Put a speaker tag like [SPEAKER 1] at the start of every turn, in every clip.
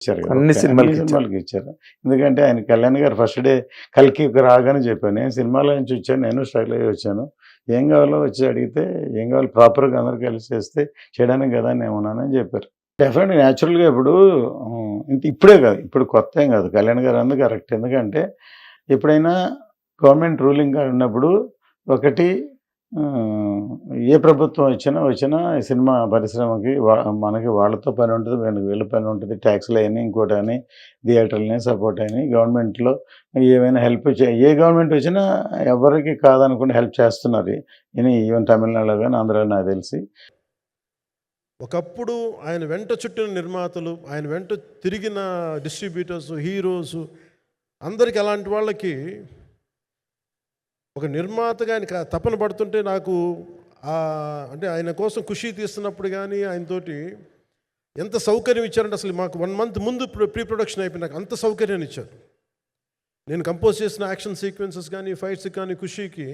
[SPEAKER 1] ఇచ్చారు కదా,
[SPEAKER 2] అన్ని సినిమాలకి
[SPEAKER 1] సినిమాలకి ఇచ్చారు. ఎందుకంటే ఆయన కళ్యాణ్ గారు ఫస్ట్ డే కల్కి రాగానే చెప్పాను, నేను సినిమాలో నుంచి వచ్చాను, నేను స్ట్రగుల్ అయ్యి వచ్చాను, ఏం కావాలో వచ్చి అడిగితే ఏం కావాలి ప్రాపర్గా అందరు కలిసి చేస్తే చేయడానికి కదా నేను ఉన్నానని చెప్పారు. డెఫినెట్గా న్యాచురల్గా ఇప్పుడే కాదు, ఇప్పుడు కొత్త ఏం కాదు, కళ్యాణ్ గారు అందుకు కరెక్ట్. ఎందుకంటే ఎప్పుడైనా గవర్నమెంట్ రూలింగ్ ఉన్నప్పుడు ఒకటి ఏ ప్రభుత్వం వచ్చినా సినిమా పరిశ్రమకి మనకి వాళ్ళతో పని ఉంటుంది, వీళ్ళ పని ఉంటుంది, ట్యాక్స్లు అయినా ఇంకోటి అని థియేటర్లని సపోర్ట్ అయినాయి. గవర్నమెంట్లో ఏమైనా హెల్ప్ ఏ గవర్నమెంట్ వచ్చినా ఎవరికి కాదనుకుంటే హెల్ప్ చేస్తున్నారు. ఈవెన్ తమిళనాడులో కానీ ఆంధ్రాలో నాకు తెలిసి.
[SPEAKER 3] ఒకప్పుడు ఆయన వెంట చుట్టిన నిర్మాతలు, ఆయన వెంట తిరిగిన డిస్ట్రిబ్యూటర్స్, హీరోస్ అందరికి అలాంటి వాళ్ళకి ఒక నిర్మాతగా ఆయన తపన పడుతుంటే నాకు అంటే ఆయన కోసం ఖుషి తీస్తున్నప్పుడు కానీ ఆయనతోటి ఎంత సౌకర్యం ఇచ్చారంటే అసలు మాకు 1 month ముందు ప్రీ ప్రొడక్షన్ అయిపోయి నాకు అంత సౌకర్యాన్ని ఇచ్చారు. నేను కంపోజ్ చేసిన యాక్షన్ సీక్వెన్సెస్ కానీ ఫైట్స్ కానీ ఖుషీకి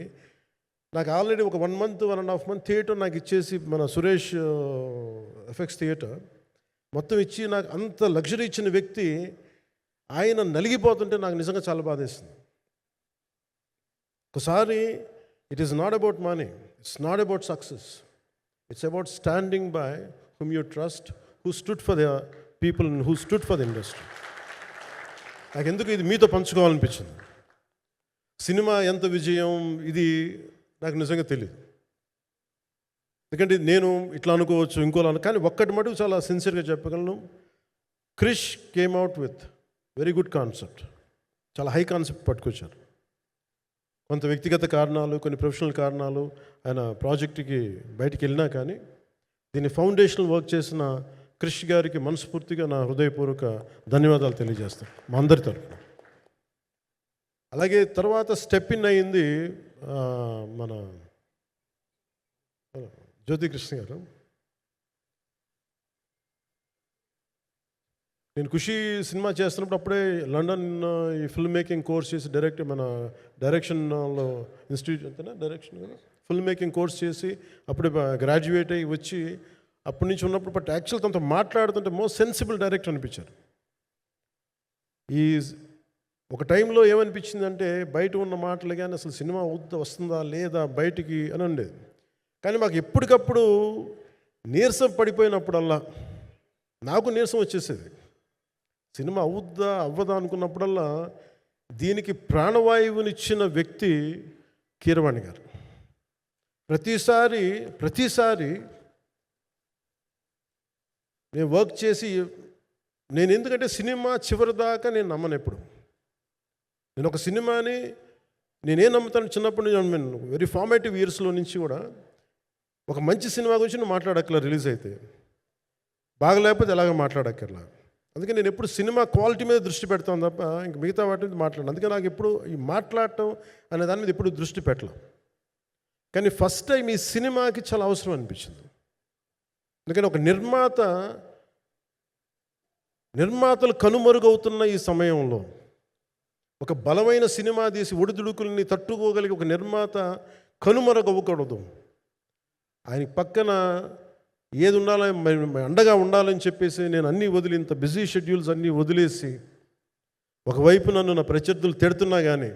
[SPEAKER 3] నాకు ఆల్రెడీ ఒక 1 month 1.5 month థియేటర్ నాకు ఇచ్చేసి మన సురేష్ ఎఫెక్ట్స్ థియేటర్ మొత్తం ఇచ్చి నాకు అంత లగ్జరీ ఇచ్చిన వ్యక్తి ఆయన నలిగిపోతుంటే నాకు నిజంగా చాలా బాధేస్తుంది. ఒకసారి it is not about money, it's not about success, it's about standing by hmm you trust, who stood for the people and who stood for the industry. నాకు ఎందుకు ఇది మీతో పంచుకోవాలనిపించింది. సినిమా ఎంత విజయం ఇది నాకు నిజంగా తెలియదు, ఎందుకంటే నేను ఇట్లా అనుకోవచ్చు ఇంకోలా, కానీ ఒక్కటి మటుకు చాలా సిన్సియర్గా చెప్పగలను. Krish came out with very good concept, చాలా హై కాన్సెప్ట్ పట్టుకొచ్చారు. కొంత వ్యక్తిగత కారణాలు, కొన్ని ప్రొఫెషనల్ కారణాలు ఆయన ప్రాజెక్టుకి బయటికి వెళ్ళినా కానీ దీన్ని ఫౌండేషనల్ వర్క్ చేసిన క్రిష్ గారికి మనస్ఫూర్తిగా నా హృదయపూర్వక ధన్యవాదాలు తెలియజేస్తాను మా అందరి తరఫున. అలాగే తర్వాత స్టెప్ ఇన్ అయింది మన జ్యోతికృష్ణ గారు. నేను ఖుషి సినిమా చేస్తున్నప్పుడు అప్పుడే లండన్ ఈ ఫిల్మ్ మేకింగ్ కోర్స్ చేసి మన డైరెక్షన్లో ఇన్స్టిట్యూట్ అంతేనా డైరెక్షన్ ఫిల్మ్ మేకింగ్ కోర్స్ చేసి అప్పుడే గ్రాడ్యుయేట్ అయ్యి వచ్చి అప్పటి నుంచి ఉన్నప్పుడు బట్ యాక్చువల్ తనతో మాట్లాడుతుంటే మోస్ట్ సెన్సిబుల్ డైరెక్టర్ అనిపించారు. ఈ ఒక టైంలో ఏమనిపించిందంటే బయట ఉన్న మాటలు కానీ అసలు సినిమా వస్తుందా లేదా బయటికి అని ఉండేది. కానీ మాకు ఎప్పటికప్పుడు నీరసం పడిపోయినప్పుడల్లా నాకు నీరసం వచ్చేసేది. సినిమా అవ్వదా అనుకున్నప్పుడల్లా దీనికి ప్రాణవాయువునిచ్చిన వ్యక్తి కీరవాణి గారు. ప్రతిసారి నేను వర్క్ చేసి నేను ఎందుకంటే సినిమా చివరిదాకా నేను నమ్మను ఎప్పుడు. నేను ఒక సినిమాని నేనేం నమ్ముతాను చిన్నప్పటి నుంచి వెరీ ఫార్మేటివ్ ఇయర్స్లో నుంచి కూడా ఒక మంచి సినిమా గురించి నువ్వు మాట్లాడక్కర్లా, రిలీజ్ అయితే బాగలేకపోతే ఎలాగ మాట్లాడక్కర్లా. అందుకే నేను ఎప్పుడు సినిమా క్వాలిటీ మీద దృష్టి పెడతాను తప్ప ఇంక మిగతా వాటి మీద మాట్లాడను. అందుకే నాకు ఎప్పుడు ఈ మాట్లాడటం అనే దాని మీద ఎప్పుడు దృష్టి పెట్టలేం. కానీ ఫస్ట్ టైం ఈ సినిమాకి చాలా అవసరం అనిపించింది. ఎందుకంటే ఒక నిర్మాతలు కనుమరుగవుతున్న ఈ సమయంలో ఒక బలమైన సినిమా తీసి ఒడిదుడుకుల్ని తట్టుకోగలిగి ఒక నిర్మాత కనుమరుగవ్వకూడదు. ఆయన పక్కన ఏది ఉండాలని అండగా ఉండాలని చెప్పేసి నేను అన్నీ వదిలి ఇంత బిజీ షెడ్యూల్స్ అన్నీ వదిలేసి ఒకవైపు నన్ను నా ప్రత్యర్థులు తిడుతున్నా కానీ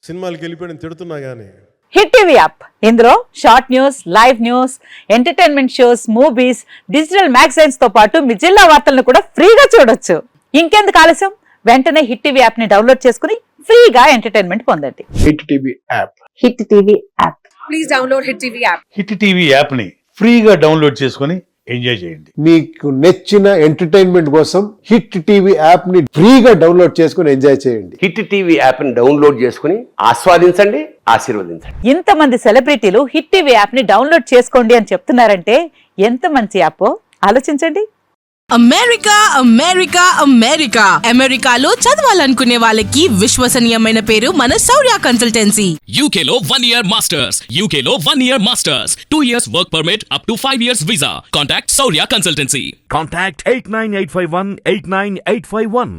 [SPEAKER 3] సినిమాలకి వెళ్ళిపోయిన తిడుతున్నా కానీ
[SPEAKER 4] హిట్ టీవీ యాప్ ఇందులో short news, live news, entertainment shows, movies, digital magazines తో పాటు మీ జిల్లా వార్తలను కూడా ఫ్రీగా చూడొచ్చు. ఇంకెందుకు ఆలస్యం, వెంటనే హిట్ టీవీ యాప్ ని డౌన్లోడ్ చేసుకుని ఫ్రీగా ఎంటర్టైన్మెంట్ పొందండి.
[SPEAKER 2] Hit TV app.
[SPEAKER 4] Hit TV app.
[SPEAKER 5] Please download hit TV app.
[SPEAKER 6] Hit TV app ని ఫ్రీగా డౌన్లోడ్ చేసుకుని ఎంజాయ్ చేయండి.
[SPEAKER 2] మీకు నచ్చిన ఎంటర్టైన్మెంట్ కోసం హిట్ టీవీ యాప్ ని ఫ్రీగా డౌన్లోడ్ చేసుకుని ఎంజాయ్ చేయండి.
[SPEAKER 7] హిట్ టీవీ యాప్ ని డౌన్లోడ్ చేసుకుని ఆస్వాదించండి, ఆశీర్వదించండి.
[SPEAKER 4] ఇంతమంది సెలబ్రిటీలు హిట్ టీవీ యాప్ ని డౌన్లోడ్ చేసుకోండి అని చెప్తున్నారంటే ఎంత మంచి యాప్ ఆలోచించండి.
[SPEAKER 8] అమెరికాలో చదవాలనుకునే వాళ్ళకి విశ్వసనీయమైన పేరు మన శౌర్య కన్సల్టెన్సీ.
[SPEAKER 9] UK లో 1 year masters, 2 years work permit up to 5 years visa. Contact Saurya Consultancy.
[SPEAKER 10] Contact 89851 89851.